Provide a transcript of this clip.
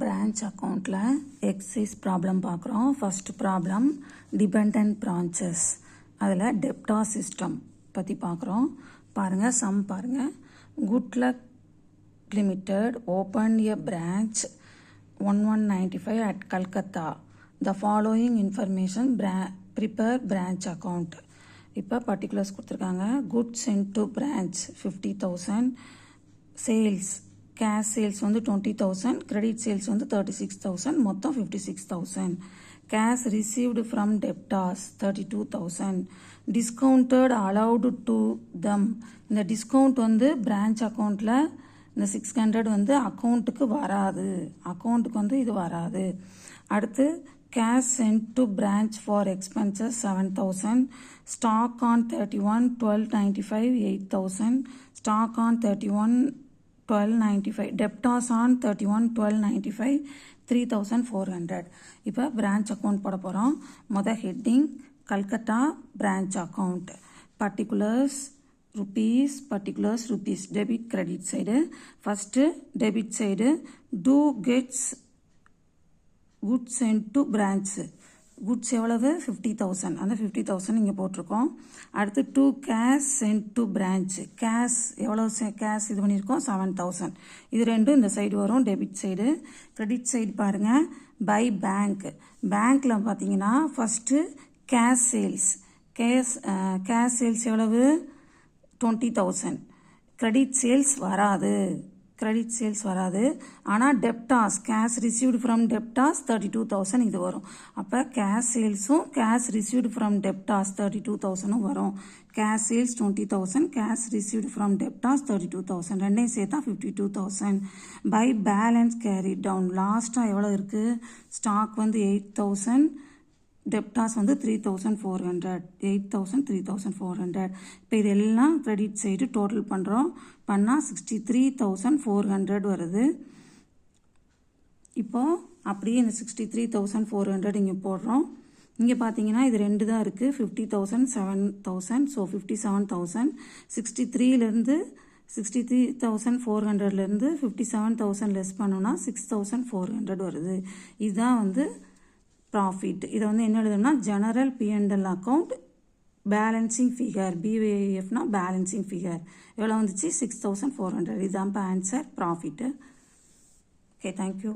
branch accountல exercise problem பார்க்குறோம். first problem dependent branches. அதில் debtor system பற்றி பார்க்குறோம். பாருங்க sum பாருங்க. Good Luck Limited opened a branch 1195 at Calcutta. The following information prepare branch account. இப்போ particulars கொடுத்துருக்காங்க. Goods sent to branch 50,000. Sales cash sales வந்து 20,000, credit sales வந்து 36,000, மொத்தம் 56,000. Cash received from debtors 32,000. Discounted allowed to them. இந்த discount வந்து branch accountல இந்த 600 வந்து அக்கௌண்ட்டுக்கு வராது, அக்கௌண்ட்டுக்கு வந்து இது வராது. அடுத்து cash sent to branch for expenses 7,000. Stock on 31/12/95 8,000. Stock on 31/12/95. Debtors on 31/12/95 3,400. இப்போ branch account போட போகிறோம். heading Calcutta branch account. Particulars rupees, particulars rupees. Debit credit side. First debit side. Do gets goods sent to branch. goods எவ்வளவு 50,000. அந்த 50,000 இங்கே போட்டிருக்கோம். அடுத்து to cash sent to branch. cash எவ்வளவு cash இது பண்ணியிருக்கோம் 7,000. இது ரெண்டும் இந்த சைடு வரும். Debit side. கிரெடிட் சைடு பாருங்க பை பேங்க். பேங்க்ல பார்த்தீங்கன்னா first cash sales. Cash sales எவ்வளவு 20,000. கிரெடிட் சேல்ஸ் வராது, கிரெடிட் சேல்ஸ் வராது. ஆனால் debtors cash received from debtors 32,000 இது வரும். அப்போ கேஷ் சேல்ஸும் கேஷ் ரிசீவ்டு ஃப்ரம் டெப்டாஸ் 32,000 வரும். Cash sales 20,000, cash received from debtors 32,000, ரெண்டையும் சேர்த்தா 52,000. By balance carry down. லாஸ்ட்டாக எவ்வளோ இருக்குது? ஸ்டாக் வந்து 8,000, டெப்டாஸ் வந்து 3,400. 8,000 3,400. இப்போ இதெல்லாம் கிரெடிட் சைடு டோட்டல் பண்ணுறோம். பண்ணால் 63,400 வருது. இப்போது அப்படியே இந்த 63,400 இங்கே போடுறோம். இங்கே பார்த்தீங்கன்னா இது ரெண்டு தான் இருக்குது. 50,000 7,000. ஸோ 57,000. 63லேருந்து 63,400லேருந்து 57,000 லெஸ் பண்ணோன்னா 6,400 வருது. இதுதான் வந்து ப்ராஃபிட். இதை வந்து என்ன எழுதணும்னா general P&L account balancing figure. BAF balancing figure எவ்வளோ வந்துச்சு 6,400. இதுதான் இப்போ ஆன்சர் ப்ராஃபிட்டு. Okay, thank you.